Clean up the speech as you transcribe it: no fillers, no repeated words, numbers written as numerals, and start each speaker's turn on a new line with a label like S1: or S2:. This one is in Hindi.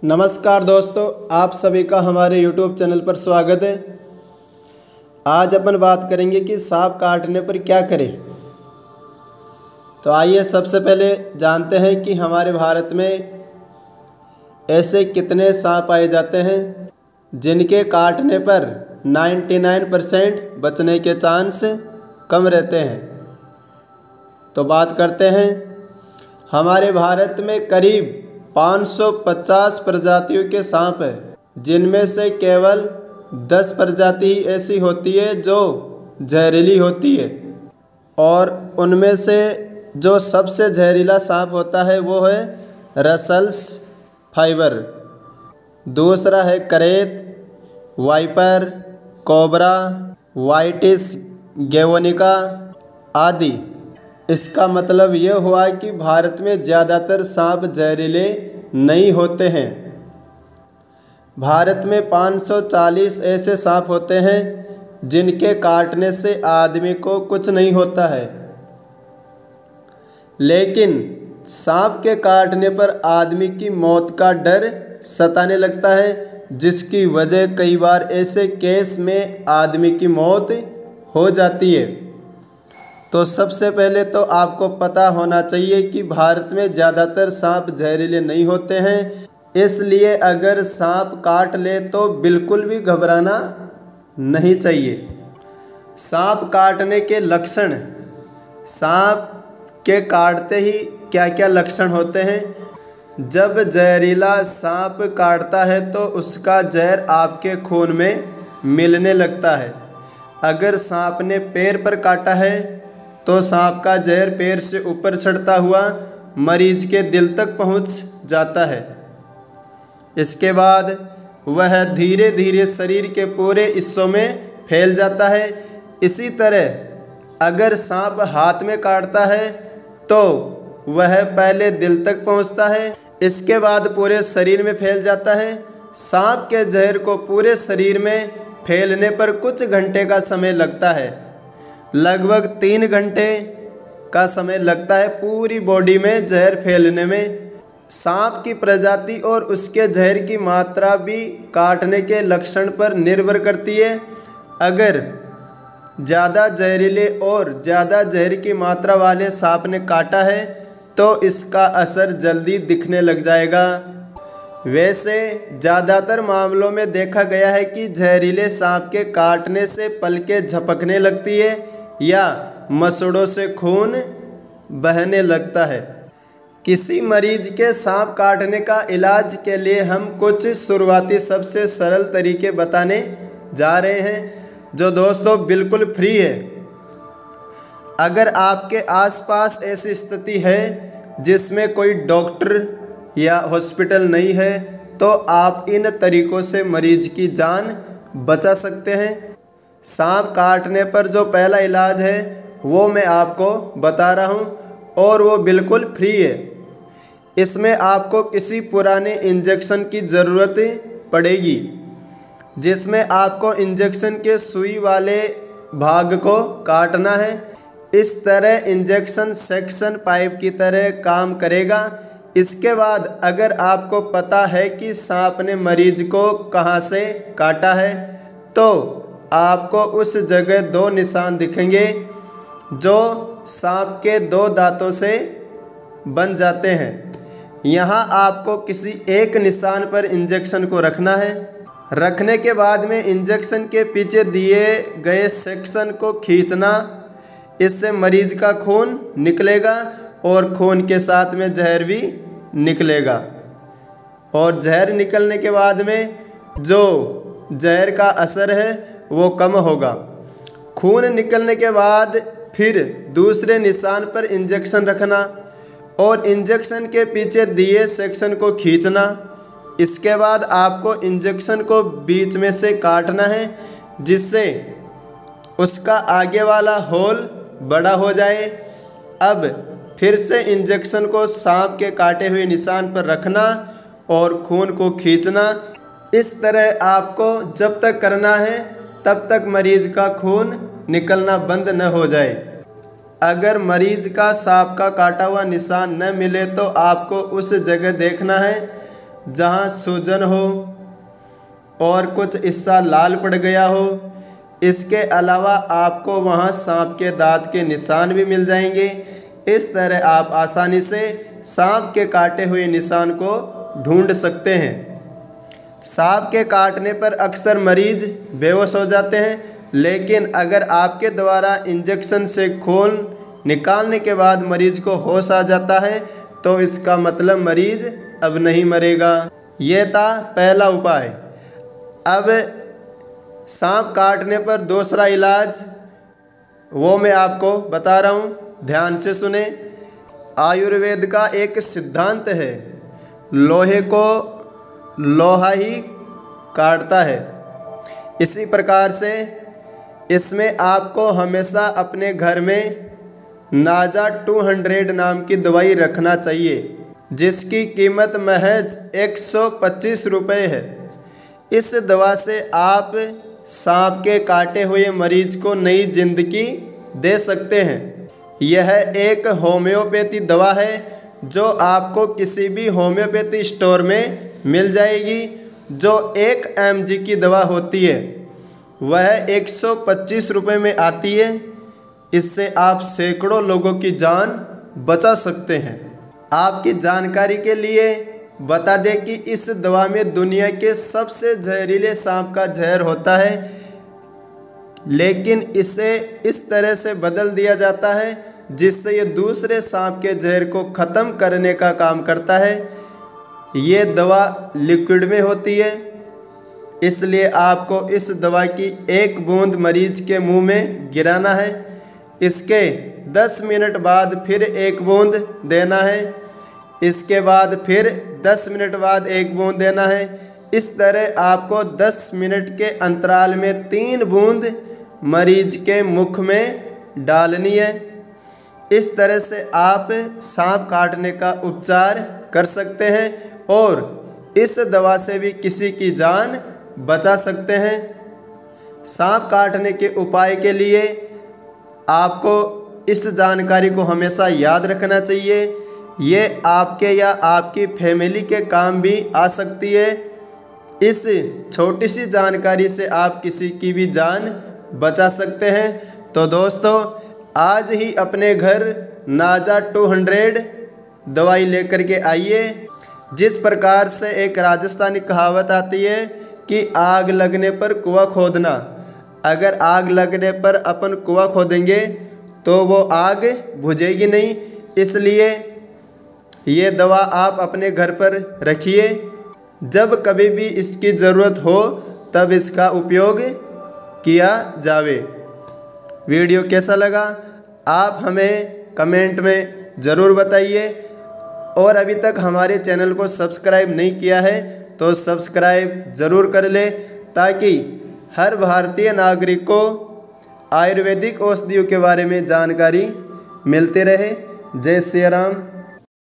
S1: नमस्कार दोस्तों, आप सभी का हमारे YouTube चैनल पर स्वागत है। आज अपन बात करेंगे कि सांप काटने पर क्या करें। तो आइए सबसे पहले जानते हैं कि हमारे भारत में ऐसे कितने सांप पाए जाते हैं जिनके काटने पर 99% बचने के चांस कम रहते हैं। तो बात करते हैं। हमारे भारत में करीब 550 प्रजातियों के सांप हैं, जिनमें से केवल 10 प्रजाति ही ऐसी होती है जो जहरीली होती है, और उनमें से जो सबसे जहरीला सांप होता है वो है रसल्स फाइबर। दूसरा है करेत, वाइपर, कोबरा, वाइटिस गेवोनिका आदि। इसका मतलब यह हुआ कि भारत में ज़्यादातर सांप जहरीले नहीं होते हैं। भारत में 540 ऐसे सांप होते हैं जिनके काटने से आदमी को कुछ नहीं होता है, लेकिन सांप के काटने पर आदमी की मौत का डर सताने लगता है, जिसकी वजह कई बार ऐसे केस में आदमी की मौत हो जाती है। तो सबसे पहले तो आपको पता होना चाहिए कि भारत में ज़्यादातर सांप जहरीले नहीं होते हैं, इसलिए अगर सांप काट ले तो बिल्कुल भी घबराना नहीं चाहिए। सांप काटने के लक्षण। सांप के काटते ही क्या क्या लक्षण होते हैं। जब जहरीला सांप काटता है तो उसका जहर आपके खून में मिलने लगता है। अगर सांप ने पैर पर काटा है तो सांप का जहर पैर से ऊपर चढ़ता हुआ मरीज के दिल तक पहुंच जाता है। इसके बाद वह धीरे धीरे शरीर के पूरे हिस्सों में फैल जाता है। इसी तरह अगर सांप हाथ में काटता है तो वह पहले दिल तक पहुंचता है, इसके बाद पूरे शरीर में फैल जाता है। सांप के जहर को पूरे शरीर में फैलने पर कुछ घंटे का समय लगता है। लगभग 3 घंटे का समय लगता है पूरी बॉडी में जहर फैलने में। सांप की प्रजाति और उसके जहर की मात्रा भी काटने के लक्षण पर निर्भर करती है। अगर ज़्यादा जहरीले और ज़्यादा जहर की मात्रा वाले सांप ने काटा है तो इसका असर जल्दी दिखने लग जाएगा। वैसे ज़्यादातर मामलों में देखा गया है कि जहरीले सांप के काटने से पलकें झपकने लगती है या मसूड़ों से खून बहने लगता है। किसी मरीज के सांप काटने का इलाज के लिए हम कुछ शुरुआती सबसे सरल तरीके बताने जा रहे हैं, जो दोस्तों बिल्कुल फ्री है। अगर आपके आसपास ऐसी स्थिति है जिसमें कोई डॉक्टर या हॉस्पिटल नहीं है तो आप इन तरीकों से मरीज की जान बचा सकते हैं। सांप काटने पर जो पहला इलाज है वो मैं आपको बता रहा हूँ और वो बिल्कुल फ्री है। इसमें आपको किसी पुराने इंजेक्शन की ज़रूरत पड़ेगी, जिसमें आपको इंजेक्शन के सुई वाले भाग को काटना है। इस तरह इंजेक्शन सेक्शन पाइप की तरह काम करेगा। इसके बाद अगर आपको पता है कि सांप ने मरीज को कहाँ से काटा है तो आपको उस जगह 2 निशान दिखेंगे जो सांप के 2 दांतों से बन जाते हैं। यहाँ आपको किसी एक निशान पर इंजेक्शन को रखना है। रखने के बाद में इंजेक्शन के पीछे दिए गए सेक्शन को खींचना। इससे मरीज का खून निकलेगा और खून के साथ में जहर भी निकलेगा, और जहर निकलने के बाद में जो जहर का असर है वो कम होगा। खून निकलने के बाद फिर दूसरे निशान पर इंजेक्शन रखना और इंजेक्शन के पीछे दिए सेक्शन को खींचना। इसके बाद आपको इंजेक्शन को बीच में से काटना है, जिससे उसका आगे वाला होल बड़ा हो जाए। अब फिर से इंजेक्शन को सांप के काटे हुए निशान पर रखना और खून को खींचना। इस तरह आपको जब तक करना है तब तक मरीज का खून निकलना बंद न हो जाए। अगर मरीज का सांप का काटा हुआ निशान न मिले तो आपको उस जगह देखना है जहाँ सूजन हो और कुछ हिस्सा लाल पड़ गया हो। इसके अलावा आपको वहाँ सांप के दांत के निशान भी मिल जाएंगे। इस तरह आप आसानी से सांप के काटे हुए निशान को ढूंढ सकते हैं। सांप के काटने पर अक्सर मरीज बेहोश हो जाते हैं, लेकिन अगर आपके द्वारा इंजेक्शन से खून निकालने के बाद मरीज को होश आ जाता है तो इसका मतलब मरीज अब नहीं मरेगा। ये था पहला उपाय। अब सांप काटने पर दूसरा इलाज वो मैं आपको बता रहा हूँ, ध्यान से सुने। आयुर्वेद का एक सिद्धांत है, लोहे को लोहा ही काटता है। इसी प्रकार से इसमें आपको हमेशा अपने घर में नाजा 200 नाम की दवाई रखना चाहिए, जिसकी कीमत महज 125 रुपये है। इस दवा से आप सांप के काटे हुए मरीज को नई जिंदगी दे सकते हैं। यह एक होम्योपैथी दवा है जो आपको किसी भी होम्योपैथी स्टोर में मिल जाएगी। जो 1 mg की दवा होती है वह 125 रुपये में आती है। इससे आप सैकड़ों लोगों की जान बचा सकते हैं। आपकी जानकारी के लिए बता दें कि इस दवा में दुनिया के सबसे जहरीले सांप का जहर होता है, लेकिन इसे इस तरह से बदल दिया जाता है जिससे ये दूसरे सांप के जहर को ख़त्म करने का काम करता है। ये दवा लिक्विड में होती है, इसलिए आपको इस दवा की 1 बूंद मरीज के मुंह में गिराना है। इसके 10 मिनट बाद फिर 1 बूंद देना है। इसके बाद फिर 10 मिनट बाद 1 बूंद देना है। इस तरह आपको 10 मिनट के अंतराल में 3 बूंद मरीज के मुख में डालनी है। इस तरह से आप सांप काटने का उपचार कर सकते हैं और इस दवा से भी किसी की जान बचा सकते हैं। सांप काटने के उपाय के लिए आपको इस जानकारी को हमेशा याद रखना चाहिए। ये आपके या आपकी फैमिली के काम भी आ सकती है। इस छोटी सी जानकारी से आप किसी की भी जान बचा सकते हैं। तो दोस्तों, आज ही अपने घर नाजा 200 दवाई लेकर के आइए। जिस प्रकार से एक राजस्थानी कहावत आती है कि आग लगने पर कुआं खोदना, अगर आग लगने पर अपन कुआं खोदेंगे तो वो आग बुझेगी नहीं। इसलिए ये दवा आप अपने घर पर रखिए। जब कभी भी इसकी ज़रूरत हो तब इसका उपयोग किया जावे। वीडियो कैसा लगा आप हमें कमेंट में ज़रूर बताइए, और अभी तक हमारे चैनल को सब्सक्राइब नहीं किया है तो सब्सक्राइब ज़रूर कर ले, ताकि हर भारतीय नागरिक को आयुर्वेदिक औषधियों के बारे में जानकारी मिलती रहे। जय श्री राम।